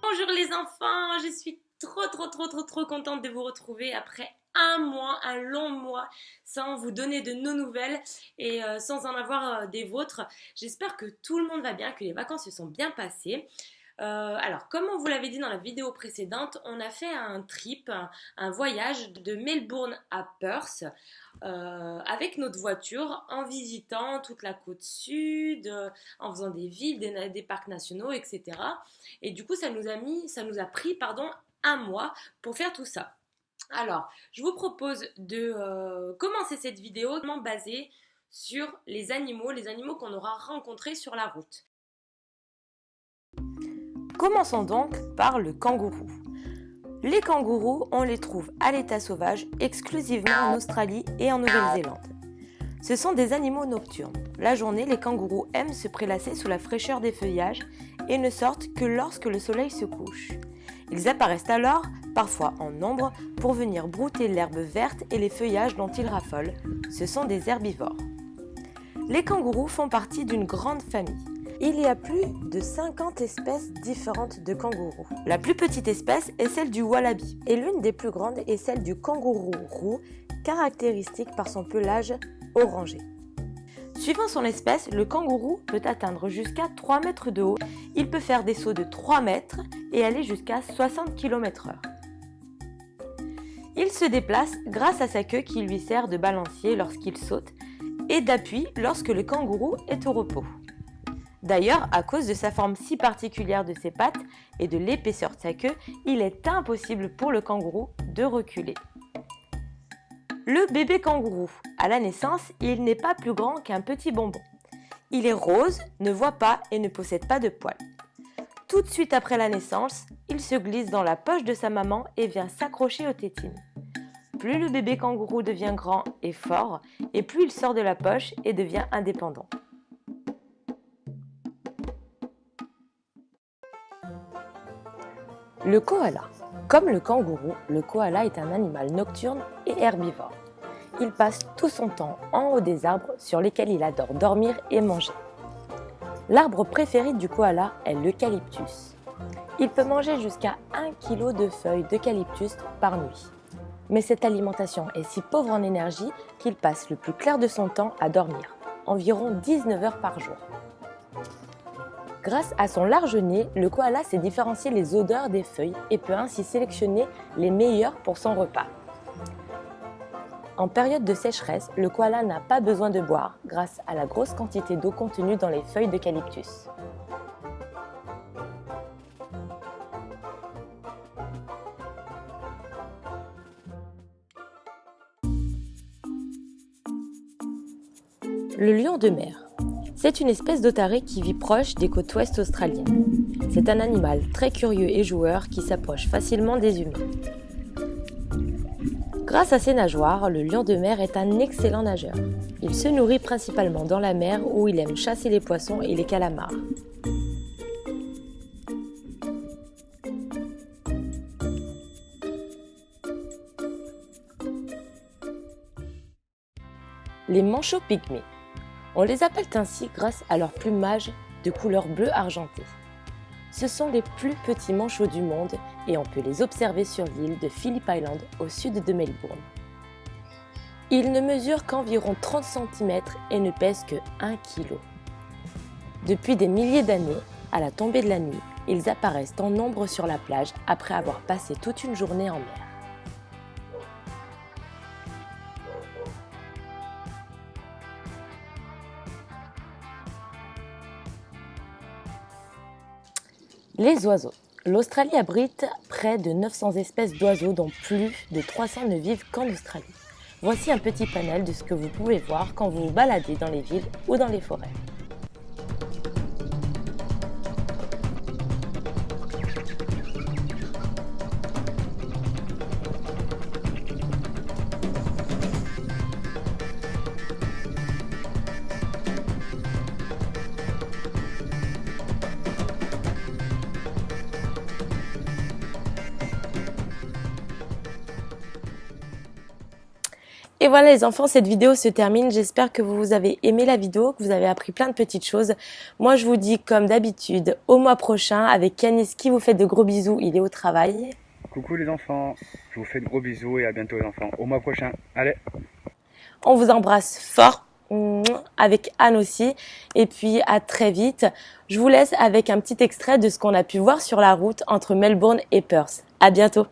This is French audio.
Bonjour les enfants, je suis trop contente de vous retrouver après un mois, un long mois, sans vous donner de nos nouvelles et sans en avoir des vôtres. J'espère que tout le monde va bien, que les vacances se sont bien passées. Alors, comme on vous l'avait dit dans la vidéo précédente, on a fait un trip, un voyage de Melbourne à Perth avec notre voiture en visitant toute la côte sud, en faisant des villes, des parcs nationaux, etc. Et du coup, ça nous a pris un mois pour faire tout ça. Alors, je vous propose de commencer cette vidéo basée sur les animaux qu'on aura rencontrés sur la route. Commençons donc par le kangourou. Les kangourous, on les trouve à l'état sauvage exclusivement en Australie et en Nouvelle-Zélande. Ce sont des animaux nocturnes. La journée, les kangourous aiment se prélasser sous la fraîcheur des feuillages et ne sortent que lorsque le soleil se couche. Ils apparaissent alors, parfois en nombre, pour venir brouter l'herbe verte et les feuillages dont ils raffolent. Ce sont des herbivores. Les kangourous font partie d'une grande famille. Il y a plus de 50 espèces différentes de kangourous. La plus petite espèce est celle du wallaby et l'une des plus grandes est celle du kangourou roux, caractéristique par son pelage orangé. Suivant son espèce, le kangourou peut atteindre jusqu'à 3 mètres de haut. Il peut faire des sauts de 3 mètres et aller jusqu'à 60 km/h. Il se déplace grâce à sa queue qui lui sert de balancier lorsqu'il saute et d'appui lorsque le kangourou est au repos. D'ailleurs, à cause de sa forme si particulière de ses pattes et de l'épaisseur de sa queue, il est impossible pour le kangourou de reculer. Le bébé kangourou. À la naissance, il n'est pas plus grand qu'un petit bonbon. Il est rose, ne voit pas et ne possède pas de poils. Tout de suite après la naissance, il se glisse dans la poche de sa maman et vient s'accrocher aux tétines. Plus le bébé kangourou devient grand et fort, et plus il sort de la poche et devient indépendant. Le koala. Comme le kangourou, le koala est un animal nocturne et herbivore. Il passe tout son temps en haut des arbres sur lesquels il adore dormir et manger. L'arbre préféré du koala est l'eucalyptus. Il peut manger jusqu'à 1 kg de feuilles d'eucalyptus par nuit. Mais cette alimentation est si pauvre en énergie qu'il passe le plus clair de son temps à dormir, environ 19 heures par jour. Grâce à son large nez, le koala sait différencier les odeurs des feuilles et peut ainsi sélectionner les meilleures pour son repas. En période de sécheresse, le koala n'a pas besoin de boire grâce à la grosse quantité d'eau contenue dans les feuilles d'eucalyptus. Le lion de mer. C'est une espèce d'otaré qui vit proche des côtes ouest australiennes. C'est un animal très curieux et joueur qui s'approche facilement des humains. Grâce à ses nageoires, le lion de mer est un excellent nageur. Il se nourrit principalement dans la mer où il aime chasser les poissons et les calamars. Les manchots pygmées. On les appelle ainsi grâce à leur plumage de couleur bleu argenté. Ce sont les plus petits manchots du monde et on peut les observer sur l'île de Phillip Island au sud de Melbourne. Ils ne mesurent qu'environ 30 cm et ne pèsent que 1 kg. Depuis des milliers d'années, à la tombée de la nuit, ils apparaissent en nombre sur la plage après avoir passé toute une journée en mer. Les oiseaux. L'Australie abrite près de 900 espèces d'oiseaux dont plus de 300 ne vivent qu'en Australie. Voici un petit panel de ce que vous pouvez voir quand vous vous baladez dans les villes ou dans les forêts. Et voilà les enfants, cette vidéo se termine. J'espère que vous avez aimé la vidéo, que vous avez appris plein de petites choses. Moi, je vous dis comme d'habitude, au mois prochain avec Yanis qui vous fait de gros bisous, il est au travail. Coucou les enfants, je vous fais de gros bisous et à bientôt les enfants. Au mois prochain, allez. On vous embrasse fort, avec Anne aussi, et puis à très vite. Je vous laisse avec un petit extrait de ce qu'on a pu voir sur la route entre Melbourne et Perth. À bientôt.